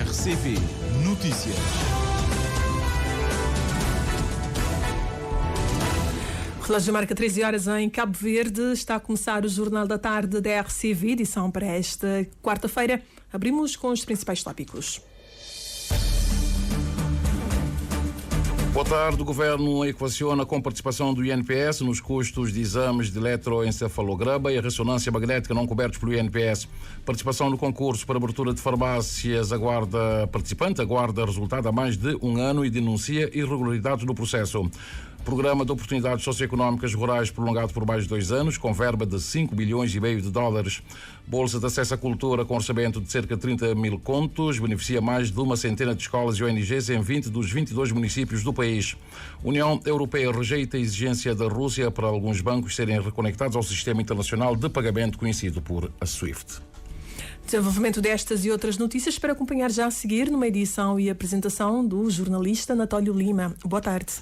RCV Notícias. O relógio marca 13 horas em Cabo Verde. Está a começar o Jornal da Tarde da RCV, edição para esta quarta-feira. Abrimos com os principais tópicos. Boa tarde. O Governo equaciona com participação do INPS nos custos de exames de eletroencefalograma e a ressonância magnética não cobertos pelo INPS. Participação no concurso para abertura de farmácias participante aguarda resultado há mais de um ano e denuncia irregularidades no processo. Programa de Oportunidades Socioeconómicas Rurais prolongado por mais de 2 anos, com verba de 5,5 bilhões de dólares. Bolsa de acesso à cultura com orçamento de cerca de 30 mil contos, beneficia mais de uma centena de escolas e ONGs em 20 dos 22 municípios do país. União Europeia rejeita a exigência da Rússia para alguns bancos serem reconectados ao sistema internacional de pagamento conhecido por a SWIFT. Desenvolvimento destas e outras notícias para acompanhar já a seguir numa edição e apresentação do jornalista Anatólio Lima. Boa tarde.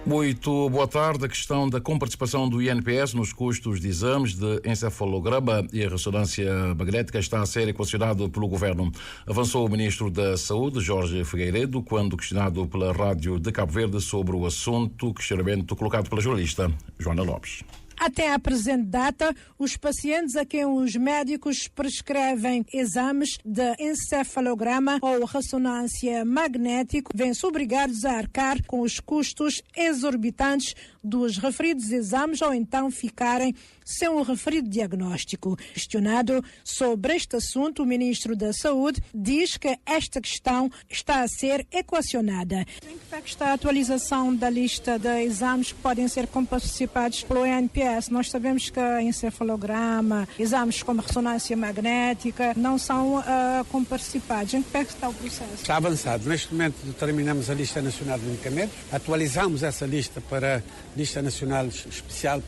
Muito boa tarde. A questão da comparticipação do INPS nos custos de exames de encefalograma e a ressonância magnética está a ser equacionado pelo Governo. Avançou o Ministro da Saúde, Jorge Figueiredo, quando questionado pela Rádio de Cabo Verde sobre o assunto, questionamento colocado pela jornalista Joana Lopes. Até à presente data, os pacientes a quem os médicos prescrevem exames de encefalograma ou ressonância magnética vêm-se obrigados a arcar com os custos exorbitantes dos referidos exames ou então ficarem sem um referido diagnóstico. Questionado sobre este assunto, o Ministro da Saúde diz que esta questão está a ser equacionada. Em que pé está a atualização da lista de exames que podem ser comparticipados pelo INPS? Nós sabemos que encefalograma, exames como ressonância magnética não são comparticipados. Em que pé está o processo? Está avançado. Neste momento determinamos a lista nacional de medicamentos, atualizamos essa lista para a lista nacional especial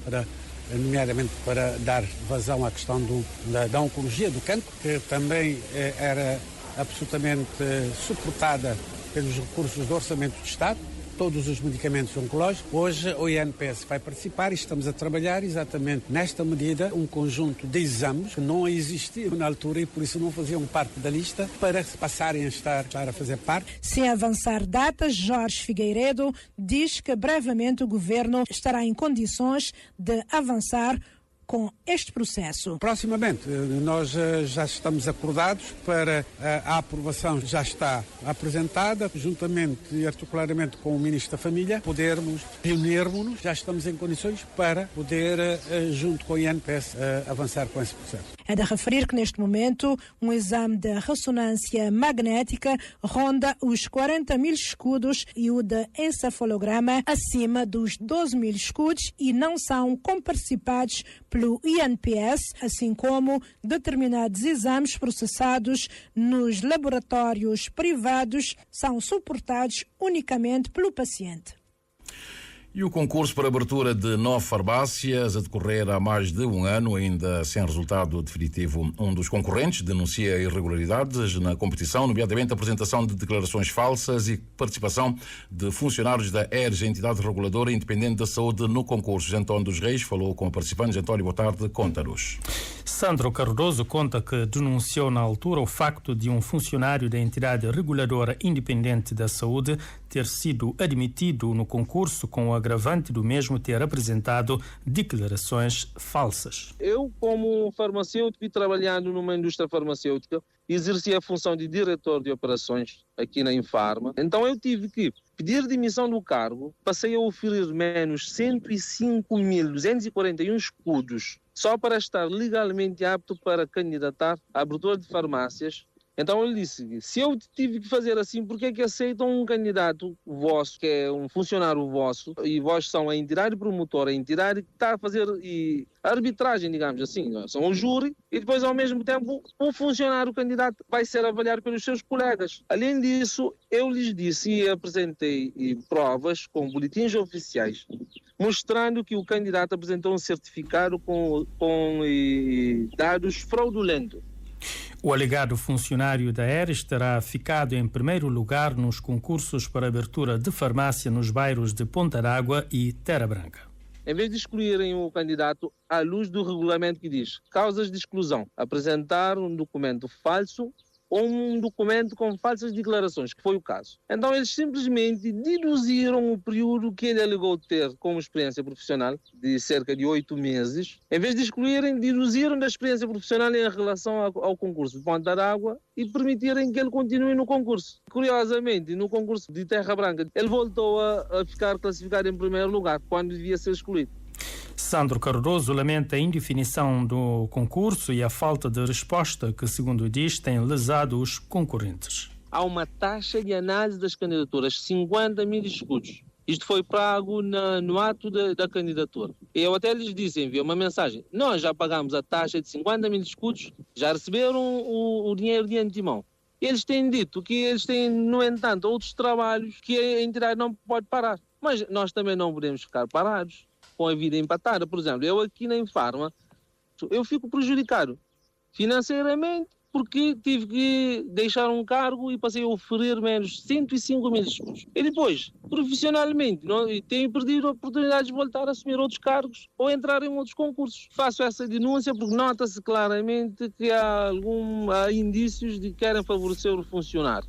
nomeadamente para dar vazão à questão da oncologia do cancro, que também era absolutamente suportada pelos recursos do Orçamento do Estado, todos os medicamentos oncológicos. Hoje o INPS vai participar e estamos a trabalhar exatamente nesta medida, um conjunto de exames que não existiam na altura e por isso não faziam parte da lista para passarem a estar a fazer parte. Sem avançar datas, Jorge Figueiredo diz que brevemente o Governo estará em condições de avançar com este processo. Proximamente, nós já estamos acordados para a aprovação, já está apresentada, juntamente e articuladamente com o Ministro da Família, podermos reunirmos-nos, já estamos em condições para poder, junto com o INPS, avançar com esse processo. É de referir que neste momento um exame de ressonância magnética ronda os 40 mil escudos e o de encefalograma acima dos 12 mil escudos e não são comparticipados pelo INPS, assim como determinados exames processados nos laboratórios privados são suportados unicamente pelo paciente. E o concurso para abertura de 9 farmácias a decorrer há mais de um ano, ainda sem resultado definitivo. Um dos concorrentes denuncia irregularidades na competição, nomeadamente a apresentação de declarações falsas e participação de funcionários da ERJ, entidade reguladora independente da saúde, no concurso. António dos Reis falou com a participante. António, boa tarde, conta-nos. Sandro Cardoso conta que denunciou na altura o facto de um funcionário da entidade reguladora independente da saúde ter sido admitido no concurso com o agravante do mesmo ter apresentado declarações falsas. Eu, como farmacêutico e trabalhando numa indústria farmacêutica, exerci a função de diretor de operações aqui na Infarma. Então eu tive que pedir demissão do cargo, passei a oferir menos 105.241 escudos só para estar legalmente apto para candidatar à abertura de farmácias. Então ele disse, se eu tive que fazer assim, por que é que aceitam um candidato vosso, que é um funcionário vosso, e vós são a entidade promotora, a entidade que está a fazer a arbitragem, digamos assim, são o júri, e depois ao mesmo tempo o funcionário candidato vai ser avaliado pelos seus colegas. Além disso, eu lhes disse e apresentei provas com boletins oficiais, mostrando que o candidato apresentou um certificado com dados fraudulentos. O alegado funcionário da ERJ terá ficado em primeiro lugar nos concursos para abertura de farmácia nos bairros de Ponta d'Água e Terra Branca. em vez de excluírem o candidato à luz do regulamento que diz causas de exclusão, apresentar um documento falso ou um documento com falsas declarações, que foi o caso. Então eles simplesmente deduziram o período que ele alegou ter como experiência profissional, de cerca de 8 meses. Em vez de excluírem, deduziram da experiência profissional em relação ao concurso de Ponta d'Água e permitirem que ele continue no concurso. Curiosamente, no concurso de Terra Branca, ele voltou a ficar classificado em primeiro lugar, quando devia ser excluído. Sandro Cardoso lamenta a indefinição do concurso e a falta de resposta que, segundo diz, tem lesado os concorrentes. Há uma taxa de análise das candidaturas, 50 mil escudos. Isto foi pago no ato da candidatura. Eu até lhes disse, enviei uma mensagem, nós já pagamos a taxa de 50 mil escudos, já receberam o dinheiro de antemão. Eles têm dito que eles têm, no entanto, outros trabalhos que a entidade não pode parar. Mas nós também não podemos ficar parados com a vida empatada. Por exemplo, eu aqui na Infarma, eu fico prejudicado financeiramente porque tive que deixar um cargo e passei a oferecer menos 105 mil escudos. E depois, profissionalmente, tenho perdido a oportunidade de voltar a assumir outros cargos ou entrar em outros concursos. Faço essa denúncia porque nota-se claramente que há indícios de que querem favorecer o funcionário.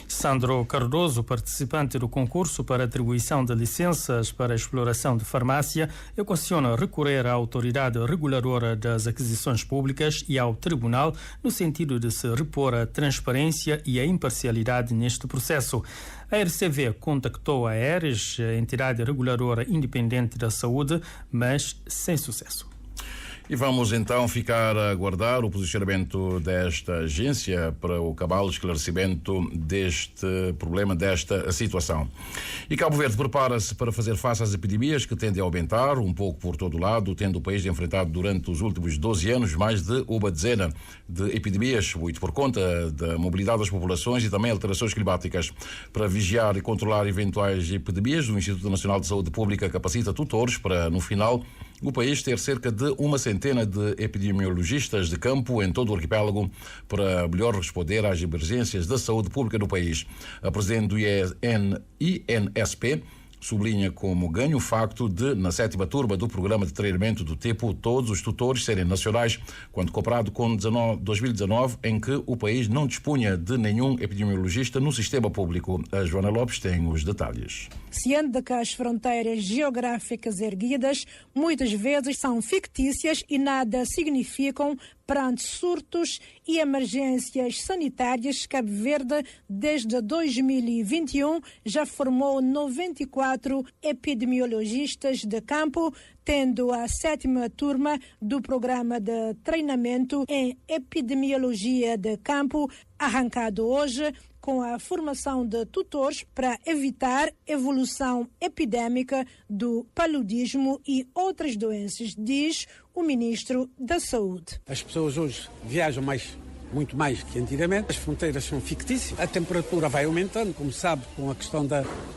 Sandro Cardoso, participante do concurso para atribuição de licenças para exploração de farmácia, equaciona recorrer à autoridade reguladora das aquisições públicas e ao tribunal no sentido de se repor a transparência e a imparcialidade neste processo. A RCV contactou a Aeres, a entidade reguladora independente da saúde, mas sem sucesso. E vamos então ficar a aguardar o posicionamento desta agência para o cabal esclarecimento deste problema, desta situação. E Cabo Verde prepara-se para fazer face às epidemias que tendem a aumentar um pouco por todo o lado, tendo o país enfrentado durante os últimos 12 anos mais de uma dezena de epidemias, muito por conta da mobilidade das populações e também alterações climáticas. Para vigiar e controlar eventuais epidemias, o Instituto Nacional de Saúde Pública capacita tutores para, no final, o país ter cerca de uma centena de epidemiologistas de campo em todo o arquipélago para melhor responder às emergências da saúde pública do país. A presidente do INSP sublinha como ganho o facto de, na 7ª turma do programa de treinamento do tipo, todos os tutores serem nacionais, quando comparado com 2019, em que o país não dispunha de nenhum epidemiologista no sistema público. A Joana Lopes tem os detalhes. Ciente de que as fronteiras geográficas erguidas muitas vezes são fictícias e nada significam perante surtos e emergências sanitárias, Cabo Verde, desde 2021, já formou 94 epidemiologistas de campo, tendo a 7ª turma do programa de treinamento em epidemiologia de campo arrancado hoje, com a formação de tutores para evitar evolução epidémica do paludismo e outras doenças, diz o ministro da Saúde. As pessoas hoje viajam muito mais que antigamente. As fronteiras são fictícias, a temperatura vai aumentando, como sabe, com a questão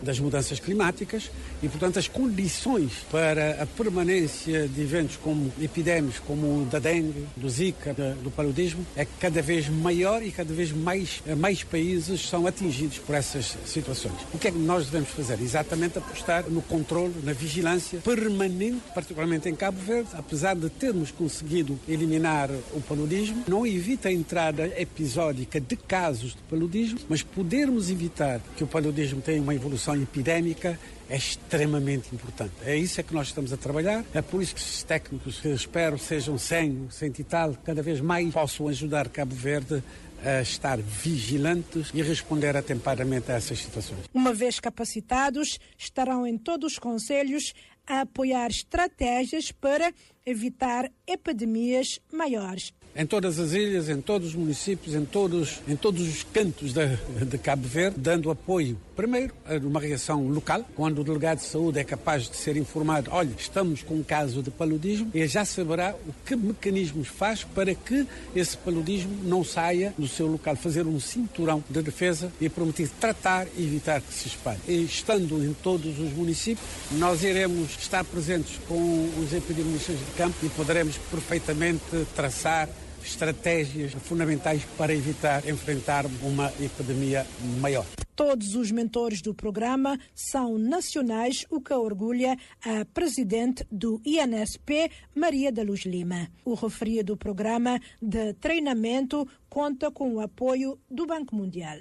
das mudanças climáticas e, portanto, as condições para a permanência de eventos como epidémicos, como o da dengue, do zika, do paludismo, é cada vez maior e cada vez mais países são atingidos por essas situações. O que é que nós devemos fazer? Exatamente apostar no controle, na vigilância permanente, particularmente em Cabo Verde, apesar de termos conseguido eliminar o paludismo, não evita a entrada episódica de casos de paludismo, mas podermos evitar que o paludismo tenha uma evolução epidémica é extremamente importante. É isso que nós estamos a trabalhar, é por isso que os técnicos, que espero sejam 100 e tal, cada vez mais possam ajudar Cabo Verde a estar vigilantes e responder atempadamente a essas situações. Uma vez capacitados, estarão em todos os concelhos a apoiar estratégias para evitar epidemias maiores. Em todas as ilhas, em todos os municípios, em todos os cantos de Cabo Verde, dando apoio, primeiro, a uma reação local, quando o delegado de saúde é capaz de ser informado, olha, estamos com um caso de paludismo, ele já saberá o que mecanismos faz para que esse paludismo não saia do seu local, fazer um cinturão de defesa e permitir tratar e evitar que se espalhe. E estando em todos os municípios, nós iremos estar presentes com os epidemiologistas de campo e poderemos perfeitamente traçar estratégias fundamentais para evitar enfrentar uma epidemia maior. Todos os mentores do programa são nacionais, o que orgulha a presidente do INSP, Maria da Luz Lima. O referido programa de treinamento conta com o apoio do Banco Mundial.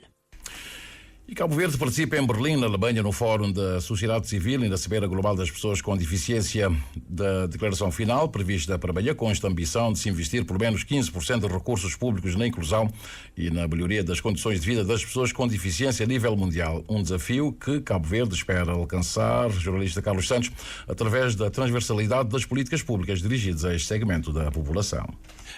E Cabo Verde participa em Berlim, na Alemanha, no Fórum da Sociedade Civil e da Cimeira Global das Pessoas com Deficiência. Da declaração final, prevista para amanhã, consta a ambição de se investir pelo menos 15% de recursos públicos na inclusão e na melhoria das condições de vida das pessoas com deficiência a nível mundial. Um desafio que Cabo Verde espera alcançar, jornalista Carlos Santos, através da transversalidade das políticas públicas dirigidas a este segmento da população.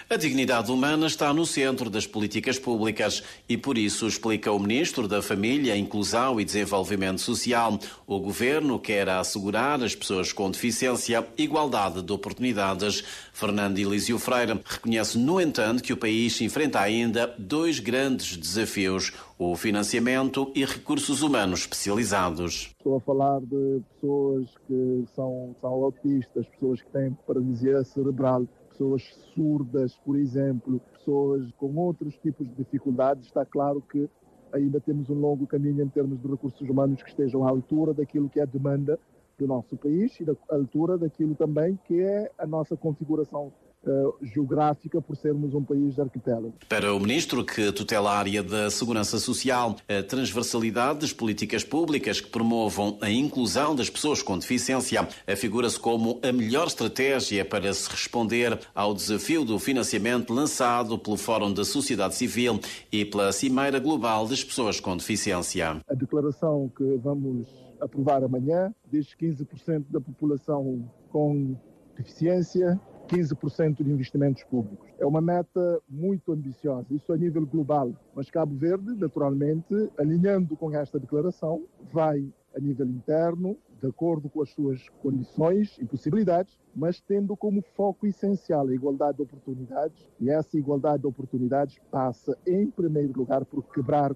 A dignidade humana está no centro das políticas públicas e, por isso, explica o Ministro da Família, Inclusão e Desenvolvimento Social, o Governo quer assegurar às pessoas com deficiência igualdade de oportunidades. Fernando Elísio Freire reconhece, no entanto, que o país enfrenta ainda dois grandes desafios: o financiamento e recursos humanos especializados. Estou a falar de pessoas que são autistas, pessoas que têm paralisia cerebral, pessoas surdas, por exemplo, pessoas com outros tipos de dificuldades. Está claro que ainda temos um longo caminho em termos de recursos humanos que estejam à altura daquilo que é a demanda do nosso país e à altura daquilo também que é a nossa configuração geográfica, por sermos um país de arquipélago. Para o Ministro, que tutela a área da Segurança Social, a transversalidade das políticas públicas que promovam a inclusão das pessoas com deficiência afigura-se como a melhor estratégia para se responder ao desafio do financiamento lançado pelo Fórum da Sociedade Civil e pela Cimeira Global das Pessoas com Deficiência. A declaração que vamos aprovar amanhã diz 15% da população com deficiência, 15% de investimentos públicos. É uma meta muito ambiciosa, isso a nível global. Mas Cabo Verde, naturalmente, alinhando com esta declaração, vai a nível interno, de acordo com as suas condições e possibilidades, mas tendo como foco essencial a igualdade de oportunidades, e essa igualdade de oportunidades passa, em primeiro lugar, por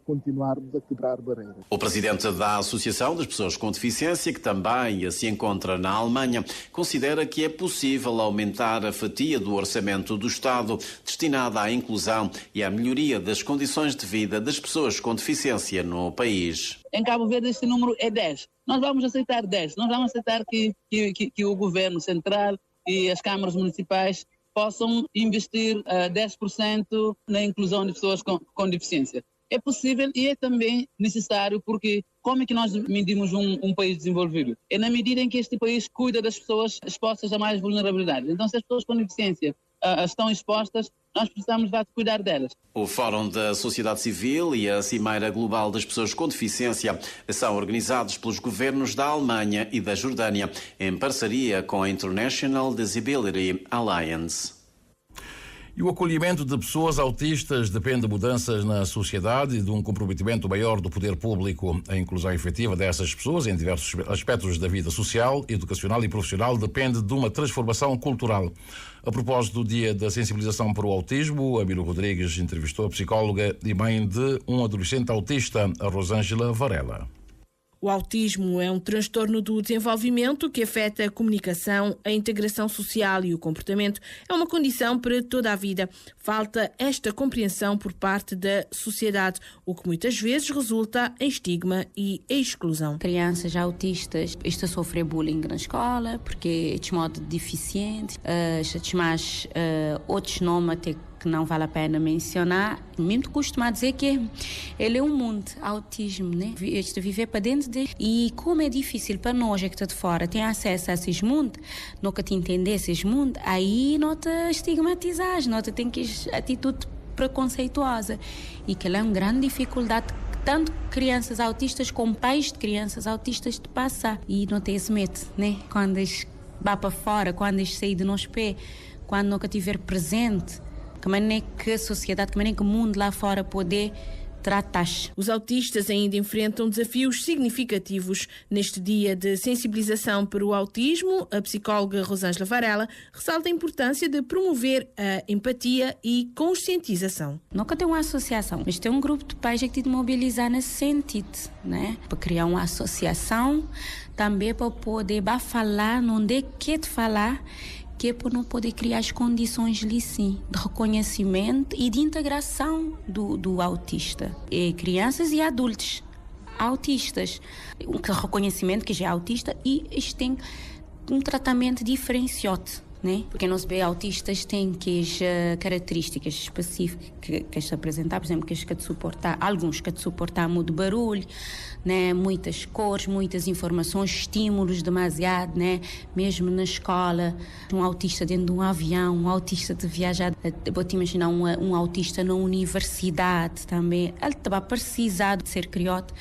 continuarmos a quebrar barreiras. O presidente da Associação das Pessoas com Deficiência, que também se encontra na Alemanha, considera que é possível aumentar a fatia do orçamento do Estado destinada à inclusão e à melhoria das condições de vida das pessoas com deficiência no país. Em Cabo Verde este número é 10. Nós vamos aceitar 10. Nós vamos aceitar que o governo central e as câmaras municipais possam investir 10% na inclusão de pessoas com deficiência. É possível e é também necessário, porque como é que nós medimos um país desenvolvido? É na medida em que este país cuida das pessoas expostas a mais vulnerabilidade. Então, se as pessoas com deficiência estão expostas, nós precisamos de cuidar delas. O Fórum da Sociedade Civil e a Cimeira Global das Pessoas com Deficiência são organizados pelos governos da Alemanha e da Jordânia, em parceria com a International Disability Alliance. E o acolhimento de pessoas autistas depende de mudanças na sociedade e de um comprometimento maior do poder público. A inclusão efetiva dessas pessoas em diversos aspectos da vida social, educacional e profissional depende de uma transformação cultural. A propósito do Dia da Sensibilização para o Autismo, Abílio Rodrigues entrevistou a psicóloga e mãe de um adolescente autista, a Rosângela Varela. O autismo é um transtorno do desenvolvimento que afeta a comunicação, a integração social e o comportamento. É uma condição para toda a vida. Falta esta compreensão por parte da sociedade, o que muitas vezes resulta em estigma e exclusão. Crianças autistas estão a sofrer bullying na escola porque de modo deficiente, mais outros nomes até que não vale a pena mencionar. Mesmo costumo dizer que ele é um mundo, autismo, né? Este viver para dentro dele. E como é difícil para nós que está de fora ter acesso a esses mundos, nunca te entender esses mundos, aí não te estigmatizas, não te tem que atitude preconceituosa. E que é uma grande dificuldade tanto crianças autistas como pais de crianças autistas de passar. E não tem esse medo, né? Quando eles vão para fora, quando eles saem de nosso pé, quando nunca estiver presente, que maneira que a sociedade, que maneira que o mundo lá fora poder tratar. Os autistas ainda enfrentam desafios significativos. Neste dia de sensibilização para o autismo, a psicóloga Rosângela Varela ressalta a importância de promover a empatia e conscientização. Nunca tem uma associação, mas tem um grupo de pais que tem de mobilizar nesse sentido, né? Para criar uma associação, também para poder falar, não é que de falar, que é por não poder criar as condições ali sim, de reconhecimento e de integração do autista. E crianças e adultos autistas. Um reconhecimento que já é autista e isto tem um tratamento diferenciado, né? Porque nós bem autistas têm que características específicas que se apresentar, por exemplo, que de suportar, alguns que de suportar muito barulho, né? Muitas cores, muitas informações, estímulos demasiado, né? Mesmo na escola, um autista dentro de um avião, um autista de viajar, vou-te imaginar um autista na universidade também, ele estava precisado de ser criado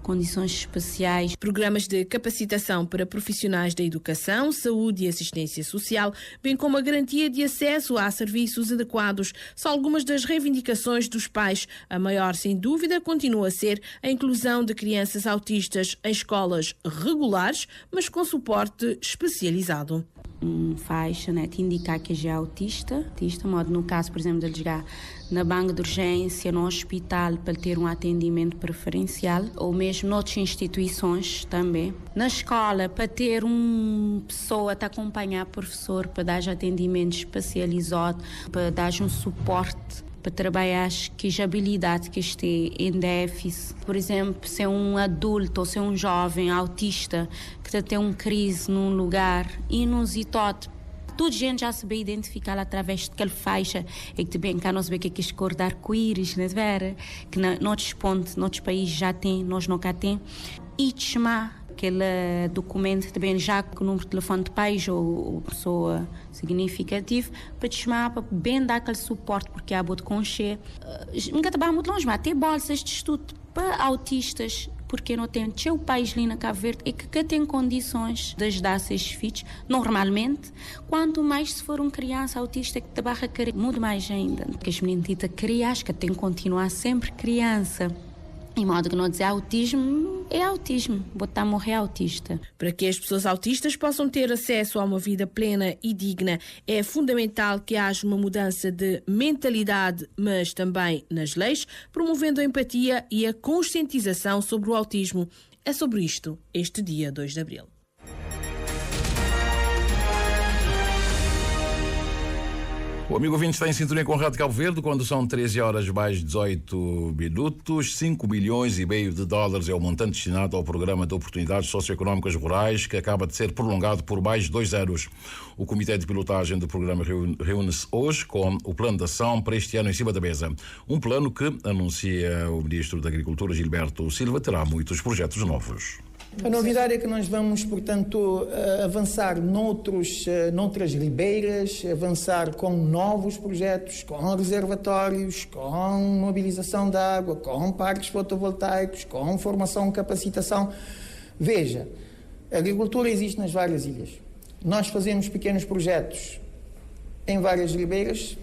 condições especiais. Programas de capacitação para profissionais da educação, saúde e assistência social, bem como a garantia de acesso a serviços adequados, são algumas das reivindicações dos pais. A maior, sem dúvida, continua a ser a inclusão de crianças autistas em escolas regulares, mas com suporte especializado. Faixa, né, te indicar que já é autista, modo no caso, por exemplo, de chegar na banca de urgência, no hospital, para ter um atendimento preferencial, ou mesmo noutras instituições também. Na escola, para ter uma pessoa a acompanhar o professor, para dar atendimento especializado, para dar um suporte, para trabalhar que a habilidade que esteja em déficit. Por exemplo, se é um adulto ou se é um jovem autista que está a ter uma crise num lugar inusitado, toda a gente já sabe identificar através daquela faixa e que também cá nós vemos que é que cor de arco-íris, não é vera? Que noutros pontos, noutros países já tem, nós nunca tem. E te chamar aquele documento também já com o número de telefone de pais ou pessoa significativa para te chamar, para bem dar aquele suporte, porque há de concher. Nunca trabalha muito longe, mas tem bolsas de estudo para autistas, porque não tem o país ali na Cabo Verde e que tem condições de ajudar esses filhos, normalmente, quanto mais se for uma criança autista que trabalha a querer, muito mais ainda. Porque as meninas crianças que têm que continuar sempre criança. Em modo que não dizer autismo, é autismo, botar morrer autista. Para que as pessoas autistas possam ter acesso a uma vida plena e digna, é fundamental que haja uma mudança de mentalidade, mas também nas leis, promovendo a empatia e a conscientização sobre o autismo. É sobre isto, este dia 2 de abril. O amigo ouvinte está em sintonia com a Rádio Cabo Verde quando são 13 horas mais 18 minutos. 5 milhões e meio de dólares é o montante destinado ao Programa de Oportunidades Socioeconómicas Rurais, que acaba de ser prolongado por mais 2 anos. O Comitê de Pilotagem do programa reúne-se hoje com o plano de ação para este ano em cima da mesa. Um plano que, anuncia o Ministro da Agricultura, Gilberto Silva, terá muitos projetos novos. A novidade é que nós vamos, portanto, avançar noutras ribeiras, avançar com novos projetos, com reservatórios, com mobilização de água, com parques fotovoltaicos, com formação e capacitação. Veja, a agricultura existe nas várias ilhas. Nós fazemos pequenos projetos em várias ribeiras,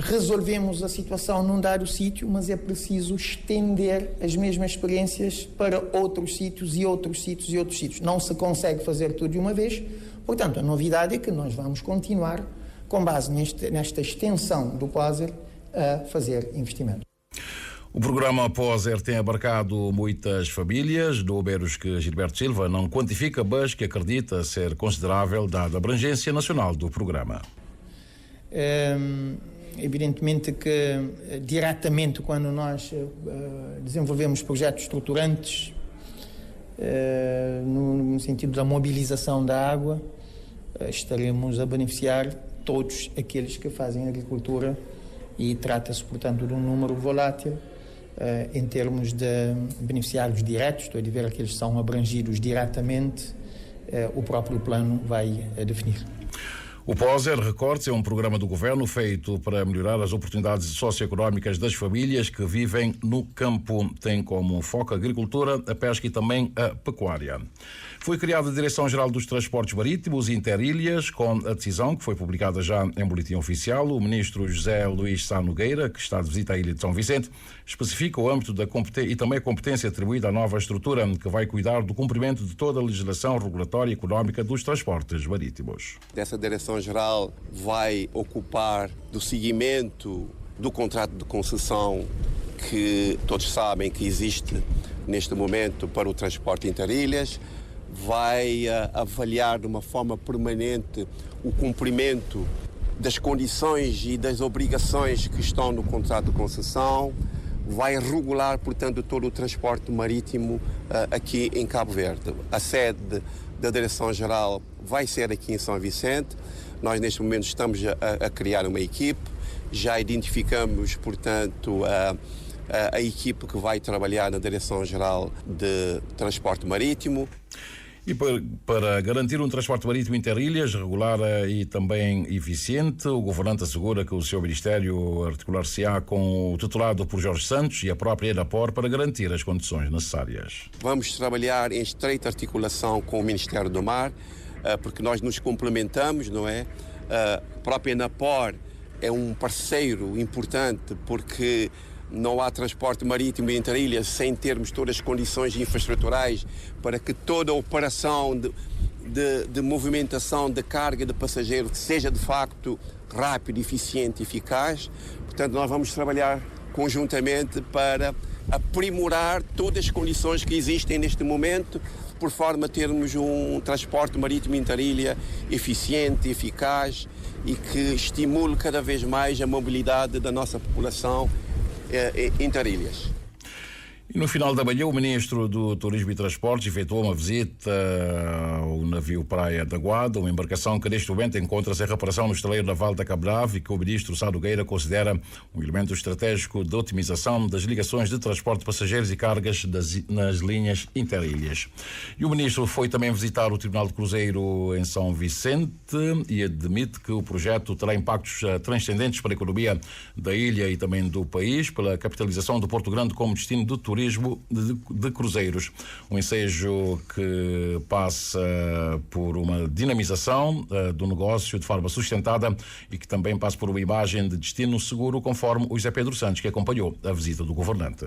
resolvemos a situação num dado sítio, mas é preciso estender as mesmas experiências para outros sítios e outros sítios e outros sítios. Não se consegue fazer tudo de uma vez, portanto, a novidade é que nós vamos continuar, com base nesta extensão do POSER, a fazer investimento. O programa POSER tem abarcado muitas famílias, números que Gilberto Silva não quantifica, mas que acredita ser considerável dada a abrangência nacional do programa. Evidentemente que, diretamente, quando nós desenvolvemos projetos estruturantes, no sentido da mobilização da água, estaremos a beneficiar todos aqueles que fazem agricultura e trata-se, portanto, de um número volátil em termos de beneficiários diretos, estou a ver aqueles que são abrangidos diretamente, o próprio plano vai definir. O POSER, recorde-se, é um programa do governo feito para melhorar as oportunidades socioeconómicas das famílias que vivem no campo. Tem como foco a agricultura, a pesca e também a pecuária. Foi criada a Direção-Geral dos Transportes Marítimos Interilhas, com a decisão que foi publicada já em boletim oficial. O ministro José Luís Sá Nogueira, que está de visita à ilha de São Vicente, especifica o âmbito da competência e também a competência atribuída à nova estrutura, que vai cuidar do cumprimento de toda a legislação regulatória e económica dos transportes marítimos. Essa Direção-Geral vai ocupar do seguimento do contrato de concessão que todos sabem que existe neste momento para o transporte interilhas, vai avaliar de uma forma permanente o cumprimento das condições e das obrigações que estão no contrato de concessão, vai regular, portanto, todo o transporte marítimo aqui em Cabo Verde. A sede da Direção-Geral vai ser aqui em São Vicente. Nós, neste momento, estamos a criar uma equipe. Já identificamos, portanto, a equipe que vai trabalhar na Direção-Geral de Transporte Marítimo. E para garantir um transporte marítimo interilhas, regular e também eficiente, o governante assegura que o seu Ministério articular-se-á com o tutelado por Jorge Santos e a própria ENAPOR para garantir as condições necessárias. Vamos trabalhar em estreita articulação com o Ministério do Mar, porque nós nos complementamos, não é? A própria ENAPOR é um parceiro importante porque não há transporte marítimo entre ilhas sem termos todas as condições infraestruturais para que toda a operação de movimentação de carga de passageiro seja de facto rápido, eficiente e eficaz. Portanto, nós vamos trabalhar conjuntamente para aprimorar todas as condições que existem neste momento, por forma a termos um transporte marítimo interilha eficiente, eficaz e que estimule cada vez mais a mobilidade da nossa população interilhas. E no final da manhã, o Ministro do Turismo e Transportes efetuou uma visita ao navio Praia da Guarda, uma embarcação que neste momento encontra-se em reparação no estaleiro naval da Cabo Bravo e que o Ministro Sá Nogueira considera um elemento estratégico de otimização das ligações de transporte de passageiros e cargas nas linhas interilhas. E o Ministro foi também visitar o Tribunal de Cruzeiro em São Vicente e admite que o projeto terá impactos transcendentes para a economia da ilha e também do país, pela capitalização do Porto Grande como destino de turismo de cruzeiros. Um ensejo que passa por uma dinamização do negócio de forma sustentada e que também passa por uma imagem de destino seguro, conforme o José Pedro Santos, que acompanhou a visita do governante.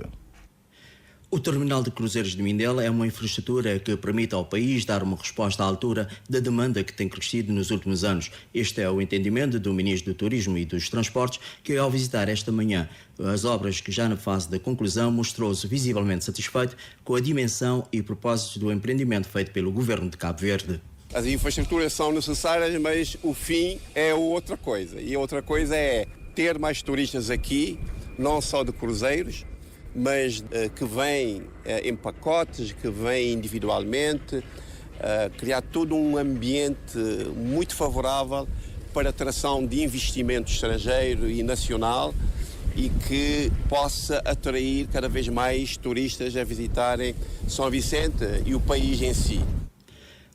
O terminal de cruzeiros de Mindelo é uma infraestrutura que permite ao país dar uma resposta à altura da demanda que tem crescido nos últimos anos. Este é o entendimento do Ministro do Turismo e dos Transportes, que ao visitar esta manhã as obras que já na fase da conclusão mostrou-se visivelmente satisfeito com a dimensão e propósitos do empreendimento feito pelo Governo de Cabo Verde. As infraestruturas são necessárias, mas o fim é outra coisa. E a outra coisa é ter mais turistas aqui, não só de cruzeiros, mas que vêm em pacotes, que vêm individualmente, criar todo um ambiente muito favorável para a atração de investimento estrangeiro e nacional e que possa atrair cada vez mais turistas a visitarem São Vicente e o país em si.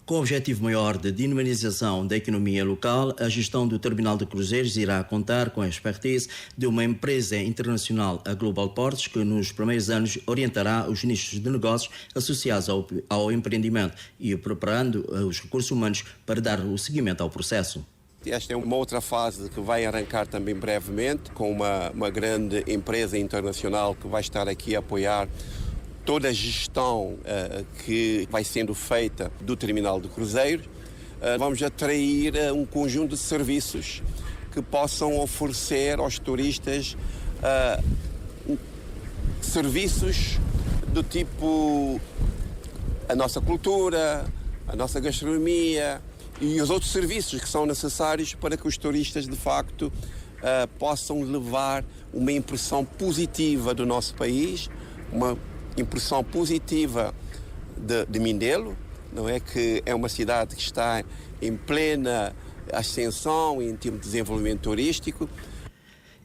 Com o objetivo maior de dinamização da economia local, a gestão do terminal de cruzeiros irá contar com a expertise de uma empresa internacional, a Global Ports, que nos primeiros anos orientará os nichos de negócios associados ao empreendimento e preparando os recursos humanos para dar o seguimento ao processo. Esta é uma outra fase que vai arrancar também brevemente, com uma grande empresa internacional que vai estar aqui a apoiar toda a gestão que vai sendo feita do terminal de cruzeiros. Vamos atrair um conjunto de serviços que possam oferecer aos turistas serviços do tipo a nossa cultura, a nossa gastronomia e os outros serviços que são necessários para que os turistas, de facto, possam levar uma impressão positiva do nosso país, uma impressão positiva de Mindelo, não é, que é uma cidade que está em plena ascensão em termos de desenvolvimento turístico.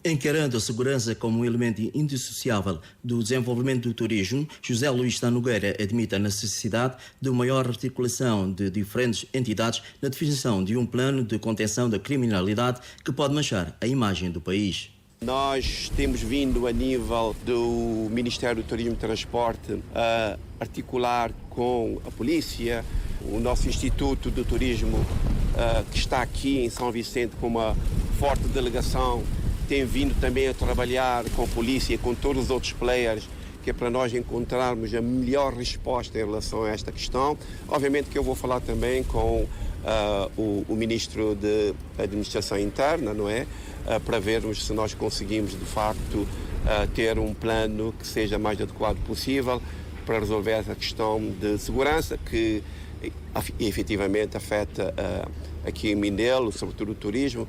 Encarando a segurança como um elemento indissociável do desenvolvimento do turismo, José Luís Sá Nogueira admite a necessidade de maior articulação de diferentes entidades na definição de um plano de contenção da criminalidade que pode manchar a imagem do país. Nós temos vindo a nível do Ministério do Turismo e Transporte a articular com a polícia, o nosso Instituto do Turismo que está aqui em São Vicente com uma forte delegação, tem vindo também a trabalhar com a polícia e com todos os outros players, que é para nós encontrarmos a melhor resposta em relação a esta questão. Obviamente que eu vou falar também com o Ministro de Administração Interna, não é? Para vermos se nós conseguimos, de facto, ter um plano que seja mais adequado possível para resolver essa questão de segurança que efetivamente afeta aqui em Mindelo, sobretudo o turismo.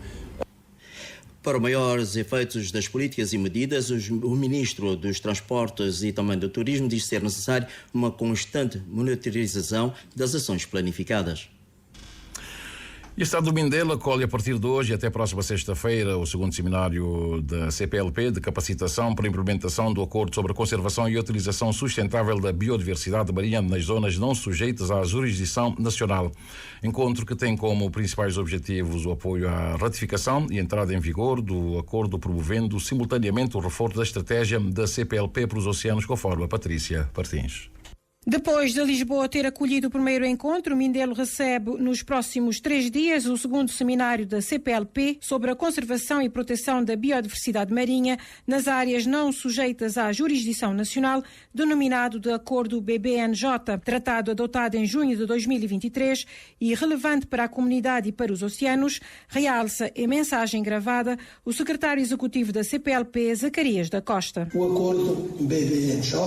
Para maiores efeitos das políticas e medidas, o Ministro dos Transportes e também do Turismo diz ser necessário uma constante monitorização das ações planificadas. E o Estado do Mindelo acolhe a partir de hoje e até a próxima sexta-feira o segundo seminário da CPLP de capacitação para a implementação do Acordo sobre a Conservação e Utilização Sustentável da Biodiversidade marinha nas zonas não sujeitas à jurisdição nacional. Encontro que tem como principais objetivos o apoio à ratificação e entrada em vigor do acordo, promovendo simultaneamente o reforço da estratégia da CPLP para os oceanos, conforme a Patrícia Martins. Depois de Lisboa ter acolhido o primeiro encontro, Mindelo recebe nos próximos 3 dias o segundo seminário da CPLP sobre a conservação e proteção da biodiversidade marinha nas áreas não sujeitas à jurisdição nacional, denominado de Acordo BBNJ, tratado adotado em junho de 2023 e relevante para a comunidade e para os oceanos, realça em mensagem gravada o secretário executivo da CPLP, Zacarias da Costa. O Acordo BBNJ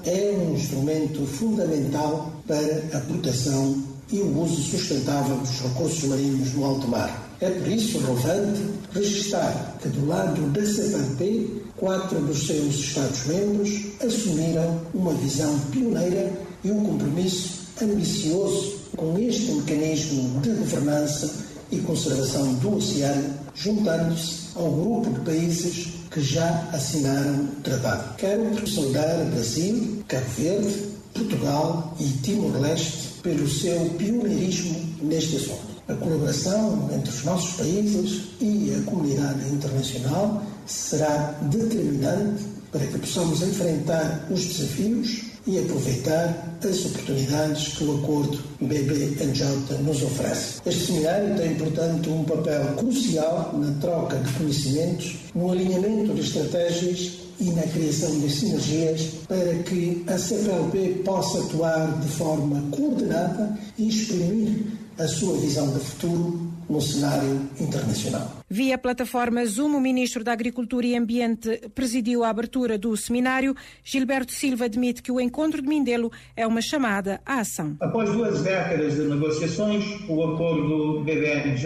é um instrumento fundamental para a proteção e o uso sustentável dos recursos marinhos no alto mar. É por isso relevante registrar que do lado da CPLP, 4 dos seus Estados-membros assumiram uma visão pioneira e um compromisso ambicioso com este mecanismo de governança e conservação do oceano, juntando-se ao grupo de países que já assinaram o tratado. Quero saudar Brasil, Cabo Verde, Portugal e Timor-Leste pelo seu pioneirismo neste assunto. A colaboração entre os nossos países e a comunidade internacional será determinante para que possamos enfrentar os desafios e aproveitar as oportunidades que o Acordo BBNJ nos oferece. Este seminário tem, portanto, um papel crucial na troca de conhecimentos, no alinhamento de estratégias e na criação de sinergias para que a CPLP possa atuar de forma coordenada e exprimir a sua visão de futuro no cenário internacional. Via plataforma Zoom, o Ministro da Agricultura e Ambiente presidiu a abertura do seminário. Gilberto Silva admite que o encontro de Mindelo é uma chamada à ação. Após 2 décadas de negociações, o acordo BBNJ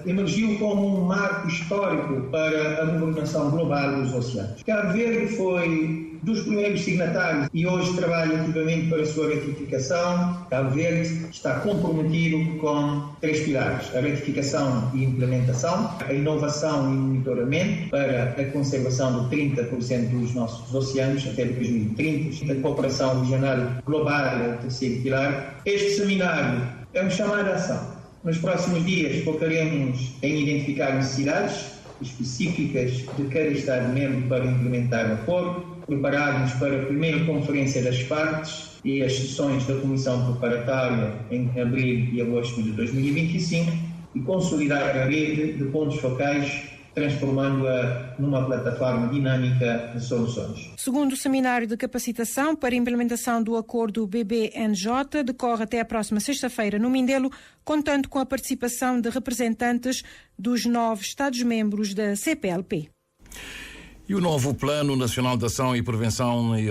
emergiu como um marco histórico para a governação global dos oceanos. Cabo Verde foi dos primeiros signatários e hoje trabalha ativamente para a sua ratificação. Cabo Verde está comprometido com 3 pilares: a ratificação e implementação, a inovação e monitoramento para a conservação de 30% dos nossos oceanos até 2030, a cooperação regional global é o 3º pilar. Este seminário é um chamado à ação. Nos próximos dias focaremos em identificar necessidades específicas de cada Estado-membro para implementar o acordo, prepararmos para a primeira conferência das partes e as sessões da Comissão Preparatória em abril e agosto de 2025 e consolidar a rede de pontos focais, transformando-a numa plataforma dinâmica de soluções. Segundo o seminário de capacitação para a implementação do acordo BBNJ, decorre até a próxima sexta-feira no Mindelo, contando com a participação de representantes dos 9 Estados-membros da CPLP. E o novo Plano Nacional de Ação e Prevenção e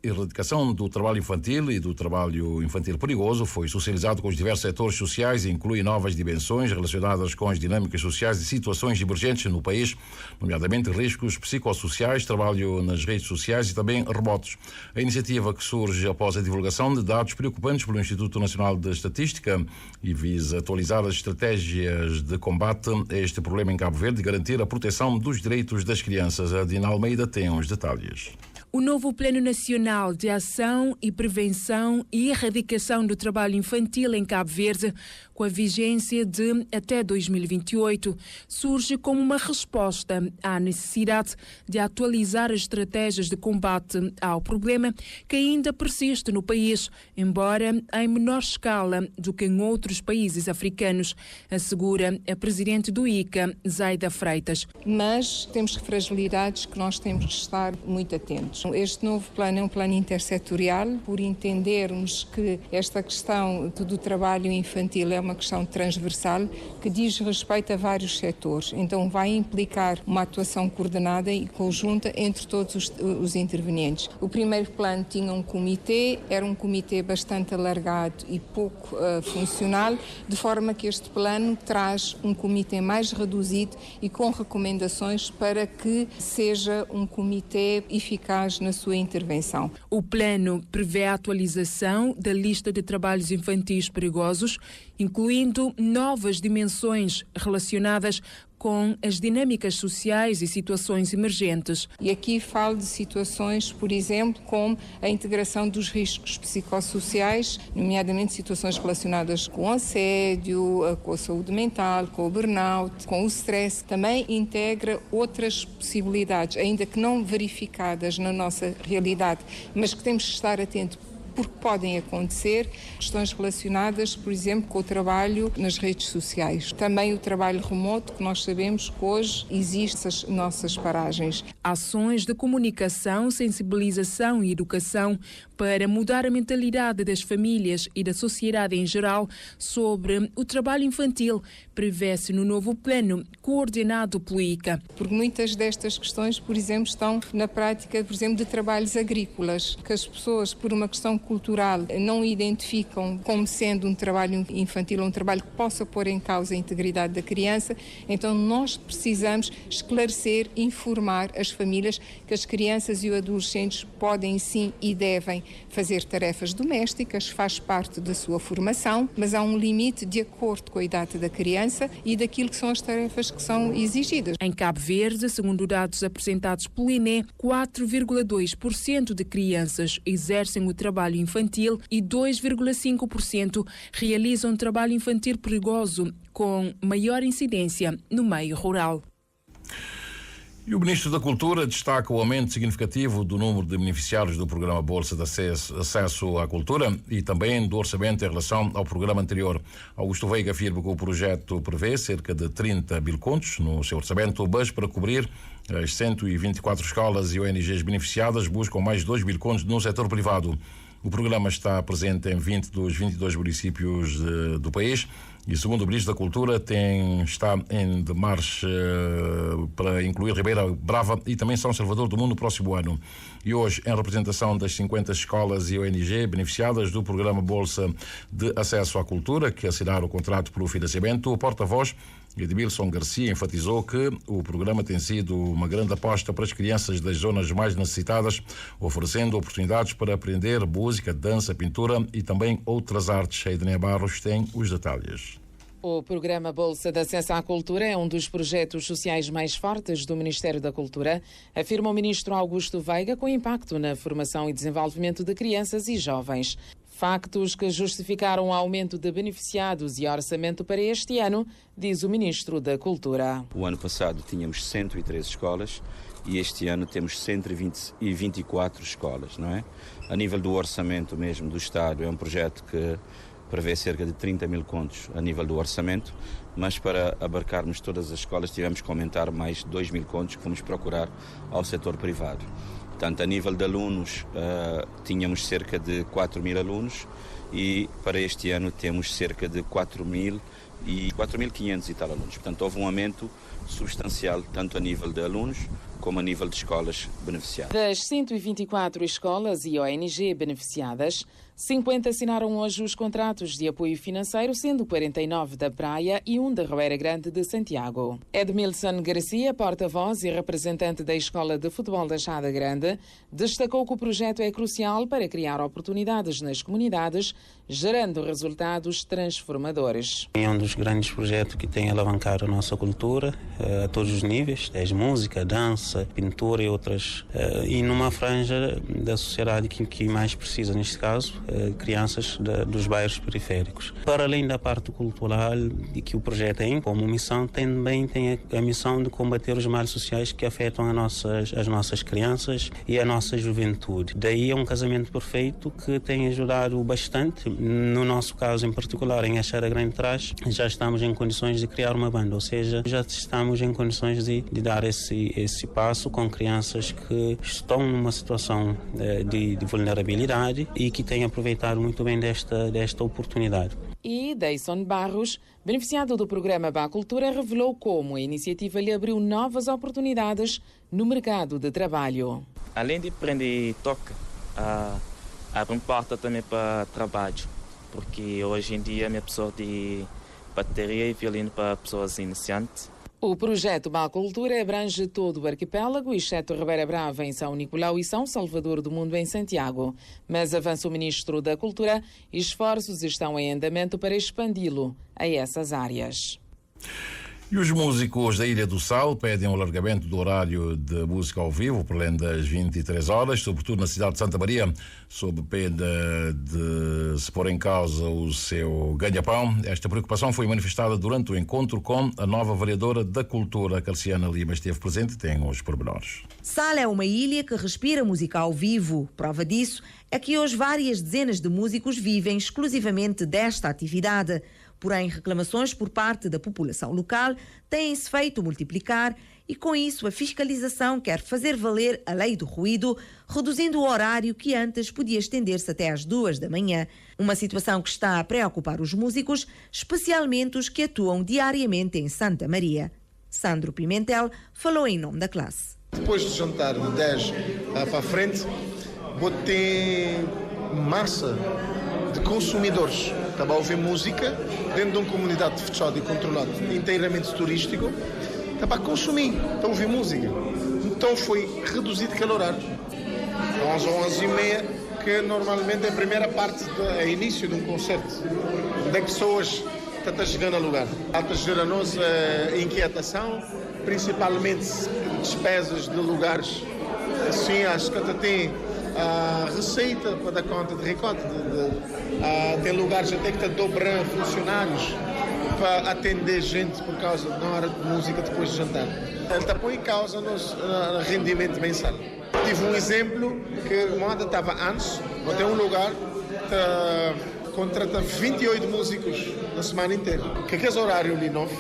Erradicação do Trabalho Infantil e do Trabalho Infantil Perigoso foi socializado com os diversos setores sociais e inclui novas dimensões relacionadas com as dinâmicas sociais e situações emergentes no país, nomeadamente riscos psicossociais, trabalho nas redes sociais e também remotos. A iniciativa, que surge após a divulgação de dados preocupantes pelo Instituto Nacional de Estatística e visa atualizar as estratégias de combate a este problema em Cabo Verde e garantir a proteção dos direitos das crianças. A Dina Almeida tem os detalhes. O novo Plano Nacional de Ação e Prevenção e Erradicação do Trabalho Infantil em Cabo Verde, com a vigência de até 2028, surge como uma resposta à necessidade de atualizar as estratégias de combate ao problema que ainda persiste no país, embora em menor escala do que em outros países africanos, assegura a presidente do ICA, Zaida Freitas. Mas temos fragilidades que nós temos que estar muito atentos. anos. Este novo plano é um plano intersetorial, por entendermos que esta questão do trabalho infantil é uma questão transversal que diz respeito a vários setores. Então vai implicar uma atuação coordenada e conjunta entre todos os intervenientes. O primeiro plano tinha um comitê, era um comitê bastante alargado e pouco funcional, de forma que este plano traz um comitê mais reduzido e com recomendações para que seja um comitê eficaz na sua intervenção. O plano prevê a atualização da lista de trabalhos infantis perigosos, incluindo novas dimensões relacionadas com as dinâmicas sociais e situações emergentes. E aqui falo de situações, por exemplo, como a integração dos riscos psicossociais, nomeadamente situações relacionadas com o assédio, com a saúde mental, com o burnout, com o stress. Também integra outras possibilidades, ainda que não verificadas na nossa realidade, mas que temos de estar atentos, porque podem acontecer questões relacionadas, por exemplo, com o trabalho nas redes sociais. Também o trabalho remoto, que nós sabemos que hoje existem as nossas paragens. Ações de comunicação, sensibilização e educação para mudar a mentalidade das famílias e da sociedade em geral sobre o trabalho infantil prevê-se no novo plano coordenado pelo ICA. Porque muitas destas questões, por exemplo, estão na prática, por exemplo, de trabalhos agrícolas, que as pessoas, por uma questão cultural, não identificam como sendo um trabalho infantil, um trabalho que possa pôr em causa a integridade da criança. Então nós precisamos esclarecer, informar as famílias que as crianças e os adolescentes podem sim e devem fazer tarefas domésticas, faz parte da sua formação, mas há um limite de acordo com a idade da criança e daquilo que são as tarefas que são exigidas. Em Cabo Verde, segundo dados apresentados pelo INE, 4,2% de crianças exercem o trabalho infantil e 2,5% realizam trabalho infantil perigoso, com maior incidência no meio rural. E o Ministro da Cultura destaca o aumento significativo do número de beneficiários do programa Bolsa de Acesso à Cultura e também do orçamento em relação ao programa anterior. Augusto Veiga afirma que o projeto prevê cerca de 30 mil contos no seu orçamento, mas para cobrir as 124 escolas e ONGs beneficiadas buscam mais 2 mil contos no setor privado. O programa está presente em 20 dos 22 municípios do país e, segundo o Ministro da Cultura, está em demarche para incluir Ribeira Brava e também São Salvador do Mundo no próximo ano. E hoje, em representação das 50 escolas e ONG beneficiadas do programa Bolsa de Acesso à Cultura, que assinaram o contrato pelo financiamento, o porta-voz Edmilson Garcia enfatizou que o programa tem sido uma grande aposta para as crianças das zonas mais necessitadas, oferecendo oportunidades para aprender música, dança, pintura e também outras artes. A Ednei Barros tem os detalhes. O programa Bolsa de Acesso à Cultura é um dos projetos sociais mais fortes do Ministério da Cultura, afirma o ministro Augusto Veiga, com impacto na formação e desenvolvimento de crianças e jovens. Factos que justificaram o aumento de beneficiados e orçamento para este ano, diz o Ministro da Cultura. O ano passado tínhamos 113 escolas e este ano temos 124 escolas, não é? A nível do orçamento mesmo do Estado, é um projeto que prevê cerca de 30 mil contos a nível do orçamento, mas para abarcarmos todas as escolas tivemos que aumentar mais 2 mil contos que fomos procurar ao setor privado. Portanto, a nível de alunos, tínhamos cerca de 4 mil alunos e para este ano temos cerca de 4.500 e tal alunos. Portanto, houve um aumento substancial, tanto a nível de alunos como a nível de escolas beneficiadas. Das 124 escolas e ONG beneficiadas, 50 assinaram hoje os contratos de apoio financeiro, sendo 49 da Praia e 1 da Ribeira Grande de Santiago. Edmilson Garcia, porta-voz e representante da Escola de Futebol da Chada Grande, destacou que o projeto é crucial para criar oportunidades nas comunidades, gerando resultados transformadores. É um dos grandes projetos que tem alavancado a nossa cultura a todos os níveis, desde música, dança, pintura e outras, e numa franja da sociedade que mais precisa, neste caso, crianças dos bairros periféricos. Para além da parte cultural e que o projeto tem como missão, também tem a missão de combater os males sociais que afetam as nossas crianças e a nossa juventude. Daí é um casamento perfeito que tem ajudado bastante. No nosso caso em particular, em Achara Grande Trás, já estamos em condições de criar uma banda, ou seja, já estamos estamos em condições de dar esse passo com crianças que estão numa situação de vulnerabilidade e que têm aproveitado muito bem desta oportunidade. E Deison Barros, beneficiado do programa Ba Cultura, revelou como a iniciativa lhe abriu novas oportunidades no mercado de trabalho. Além de aprender toque, abre porta também para trabalho, porque hoje em dia é pessoa de bateria e violino para pessoas iniciantes. O projeto Ba Cultura abrange todo o arquipélago, exceto Ribeira Brava em São Nicolau e São Salvador do Mundo em Santiago. Mas avança o Ministro da Cultura e esforços estão em andamento para expandi-lo a essas áreas. E os músicos da Ilha do Sal pedem o alargamento do horário de música ao vivo, por além das 23 horas, sobretudo na cidade de Santa Maria, sob pena de se pôr em causa o seu ganha-pão. Esta preocupação foi manifestada durante o encontro com a nova vereadora da Cultura, Calciana Lima, esteve presente e tem os pormenores. Sal é uma ilha que respira música ao vivo. Prova disso é que hoje várias dezenas de músicos vivem exclusivamente desta atividade. Porém, reclamações por parte da população local têm-se feito multiplicar e, com isso, a fiscalização quer fazer valer a lei do ruído, reduzindo o horário que antes podia estender-se até às 2 da manhã. Uma situação que está a preocupar os músicos, especialmente os que atuam diariamente em Santa Maria. Sandro Pimentel falou em nome da classe. Depois de jantar de 10 para a frente, vou ter massa de consumidores que estão a ouvir música dentro de uma comunidade fechada e controlada, inteiramente turístico, está para consumir, está a ouvir música. Então foi reduzido aquele horário. 11 ou 11h30, que normalmente é a primeira parte, é início de um concerto, onde é pessoas estão chegando a lugar. Está a gerar a nossa inquietação, principalmente despesas de lugares. Assim, acho que até tem a receita para dar conta de ricota. Tem lugares até que está dobrando funcionários para atender gente por causa da hora de música depois de jantar. Ele está põe em causa o nosso rendimento mensal. Tive um exemplo que uma moda estava antes, até um lugar que contrata 28 músicos na semana inteira. Que aquele horário ali novo,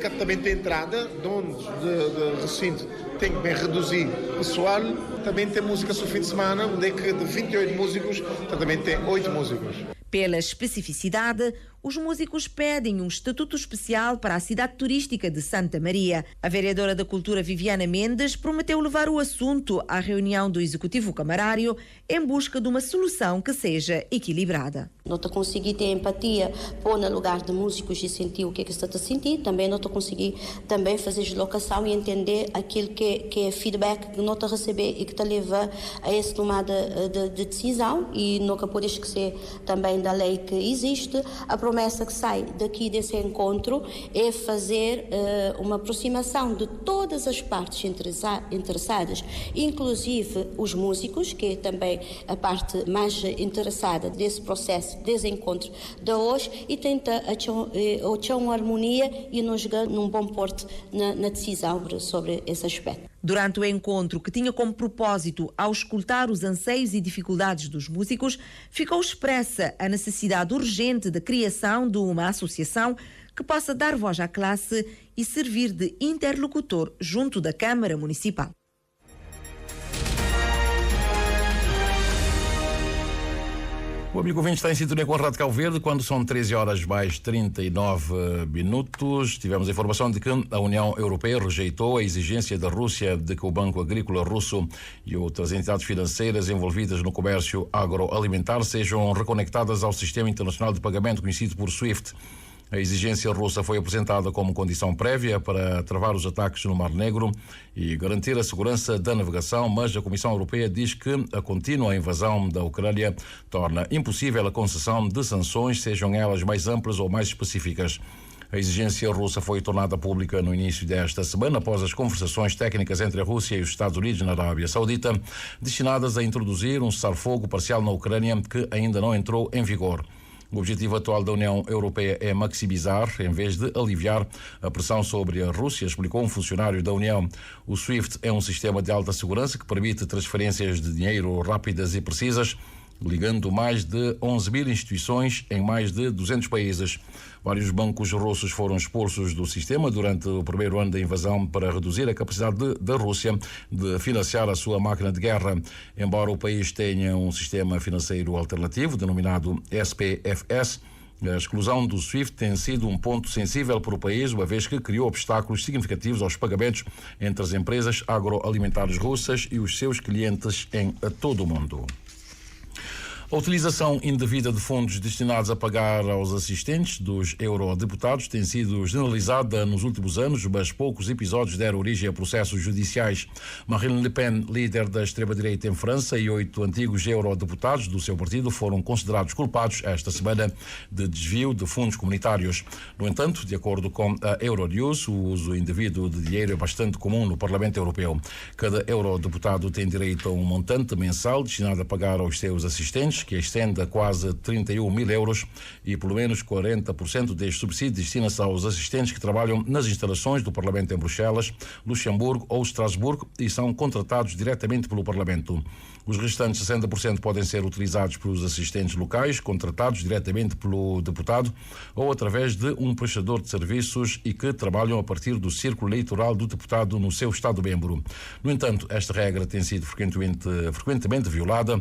que também tem entrada, donos de recinto tem que bem reduzir pessoal, também tem música no fim de semana, onde é que de 28 músicos também tem 8 músicos. Pela especificidade, os músicos pedem um estatuto especial para a cidade turística de Santa Maria. A vereadora da Cultura, Viviana Mendes, prometeu levar o assunto à reunião do Executivo Camarário em busca de uma solução que seja equilibrada. Não estou conseguindo ter empatia, pôr no lugar de músicos e sentir o que está a sentir. Também não estou conseguindo também fazer deslocação e entender aquilo que é feedback que não está a receber e que está a levar a essa tomada de decisão. E nunca pode esquecer também da lei que existe. A promessa que sai daqui desse encontro é fazer uma aproximação de todas as partes interessadas, inclusive os músicos, que é também a parte mais interessada desse processo, desse encontro de hoje, e tenta achar uma harmonia e nos chegar num bom porto na decisão sobre esse aspecto. Durante o encontro, que tinha como propósito auscultar os anseios e dificuldades dos músicos, ficou expressa a necessidade urgente da criação de uma associação que possa dar voz à classe e servir de interlocutor junto da Câmara Municipal. O amigo ouvinte está em sintonia com a Rádio Cabo Verde quando são 13 horas mais 39 minutos. Tivemos a informação de que a União Europeia rejeitou a exigência da Rússia de que o Banco Agrícola Russo e outras entidades financeiras envolvidas no comércio agroalimentar sejam reconectadas ao Sistema Internacional de Pagamento conhecido por SWIFT. A exigência russa foi apresentada como condição prévia para travar os ataques no Mar Negro e garantir a segurança da navegação, mas a Comissão Europeia diz que a contínua invasão da Ucrânia torna impossível a concessão de sanções, sejam elas mais amplas ou mais específicas. A exigência russa foi tornada pública no início desta semana, após as conversações técnicas entre a Rússia e os Estados Unidos na Arábia Saudita, destinadas a introduzir um cessar-fogo parcial na Ucrânia que ainda não entrou em vigor. O objetivo atual da União Europeia é maximizar, em vez de aliviar, a pressão sobre a Rússia, explicou um funcionário da União. O SWIFT é um sistema de alta segurança que permite transferências de dinheiro rápidas e precisas. ligando mais de 11 mil instituições em mais de 200 países. Vários bancos russos foram expulsos do sistema durante o primeiro ano da invasão para reduzir a capacidade da Rússia de financiar a sua máquina de guerra. Embora o país tenha um sistema financeiro alternativo, denominado SPFS, a exclusão do SWIFT tem sido um ponto sensível para o país, uma vez que criou obstáculos significativos aos pagamentos entre as empresas agroalimentares russas e os seus clientes em todo o mundo. A utilização indevida de fundos destinados a pagar aos assistentes dos eurodeputados tem sido generalizada nos últimos anos, mas poucos episódios deram origem a processos judiciais. Marine Le Pen, líder da extrema-direita em França, e 8 antigos eurodeputados do seu partido foram considerados culpados esta semana de desvio de fundos comunitários. No entanto, de acordo com a Euronews, o uso indevido de dinheiro é bastante comum no Parlamento Europeu. Cada eurodeputado tem direito a um montante mensal destinado a pagar aos seus assistentes, que estende a quase 31 mil euros, e pelo menos 40% deste subsídio destina-se aos assistentes que trabalham nas instalações do Parlamento em Bruxelas, Luxemburgo ou Estrasburgo e são contratados diretamente pelo Parlamento. Os restantes 60% podem ser utilizados pelos assistentes locais, contratados diretamente pelo deputado ou através de um prestador de serviços e que trabalham a partir do círculo eleitoral do deputado no seu Estado-membro. No entanto, esta regra tem sido frequentemente violada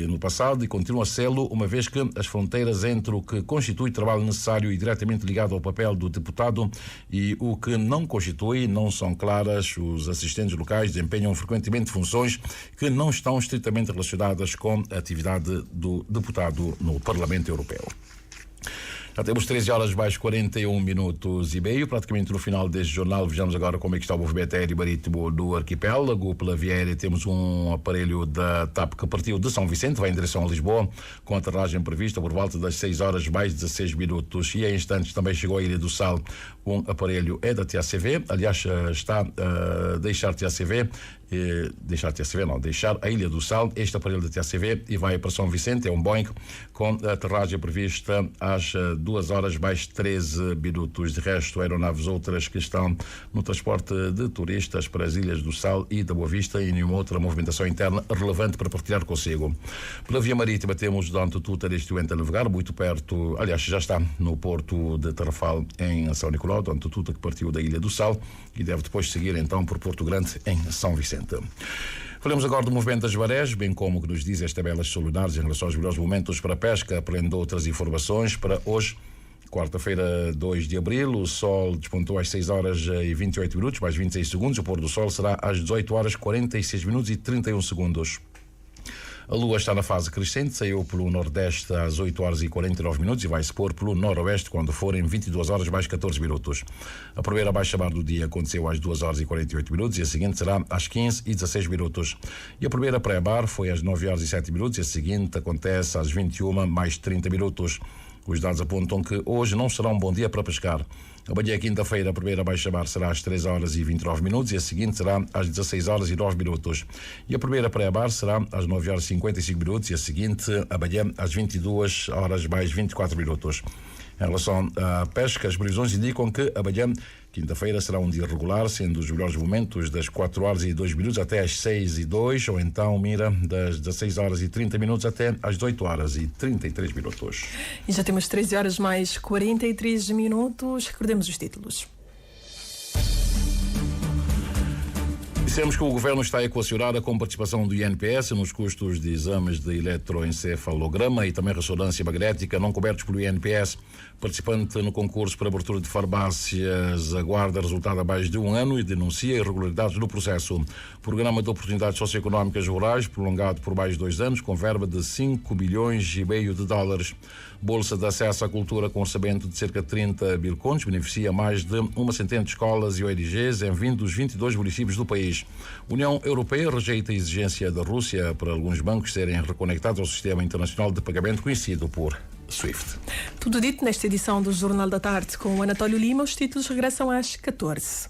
no passado e continua a sê-lo, uma vez que as fronteiras entre o que constitui trabalho necessário e diretamente ligado ao papel do deputado e o que não constitui não são claras. Os assistentes locais desempenham frequentemente funções que não estão estritamente relacionadas com a atividade do deputado no Parlamento Europeu. Já temos 13 horas mais 41 minutos e meio, praticamente no final deste jornal. Vejamos agora como é que está o movimento aéreo marítimo do arquipélago. Pela via aérea temos um aparelho da TAP que partiu de São Vicente, vai em direção a Lisboa, com a aterragem prevista por volta das 6 horas mais 16 minutos. E em instantes também chegou à Ilha do Sal um aparelho da TACV, aliás está a deixar a Ilha do Sal, este aparelho da TACV, e vai para São Vicente, é um Boeing, com a aterragem prevista às 2 horas mais 13 minutos. De resto, aeronaves outras que estão no transporte de turistas para as Ilhas do Sal e da Boa Vista e nenhuma outra movimentação interna relevante para partilhar consigo. Pela via marítima temos Dom Tuta neste momento a navegar, muito perto, aliás já está no porto de Tarrafal em São Nicolau, Dom Tuta que partiu da Ilha do Sal e deve depois seguir então por Porto Grande em São Vicente. Falamos agora do movimento das marés, bem como o que nos dizem as tabelas solares em relação aos melhores momentos para a pesca, aprendendo outras informações. Para hoje, quarta-feira, 2 de abril, o sol despontou às 6 horas e 28 minutos, mais 26 segundos. O pôr do sol será às 18 horas, 46 minutos e 31 segundos. A lua está na fase crescente, saiu pelo nordeste às 8 horas e 49 minutos e vai se pôr pelo noroeste quando forem 22 horas mais 14 minutos. A primeira baixa-mar do dia aconteceu às 2 horas e 48 minutos e a seguinte será às 15 e 16 minutos. E a primeira pré-bar foi às 9 horas e 7 minutos e a seguinte acontece às 21 mais 30 minutos. Os dados apontam que hoje não será um bom dia para pescar. Amanhã, quinta-feira, a primeira baixa-mar será às 3 horas e 29 minutos e a seguinte será às 16 horas e 9 minutos. E a primeira pré-bar será às 9 horas e 55 minutos e a seguinte amanhã às 22 horas mais 24 minutos. Em relação à pesca, as previsões indicam que amanhã, quinta-feira, será um dia regular, sendo os melhores momentos das 4 horas e 2 minutos até às 6 e 2, ou então, mira, das 16 horas e 30 minutos até às 18 horas e 33 minutos. E já temos 13 horas mais 43 minutos. Recordemos os títulos. Dissemos que o Governo está a equacionar a participação do INPS nos custos de exames de eletroencefalograma e também ressonância magnética não cobertos pelo INPS. Participante no concurso para abertura de farmácias aguarda resultado há mais de um ano e denuncia irregularidades no processo. Programa de Oportunidades Socioeconómicas Rurais, prolongado por mais de 2 anos, com verba de 5,5 milhões de dólares. Bolsa de acesso à cultura com orçamento de cerca de 30 mil contos beneficia mais de uma centena de escolas e ONGs em 20 dos 22 municípios do país. União Europeia rejeita a exigência da Rússia para alguns bancos serem reconectados ao sistema internacional de pagamento conhecido por SWIFT. Tudo dito nesta edição do Jornal da Tarde com o Anatólio Lima. Os títulos regressam às 14.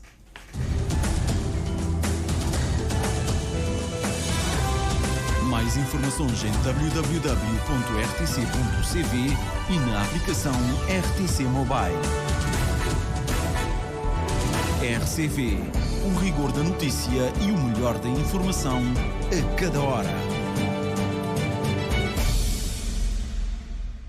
Mais informações em www.rtc.cv e na aplicação RTC Mobile. RCV, o rigor da notícia e o melhor da informação a cada hora.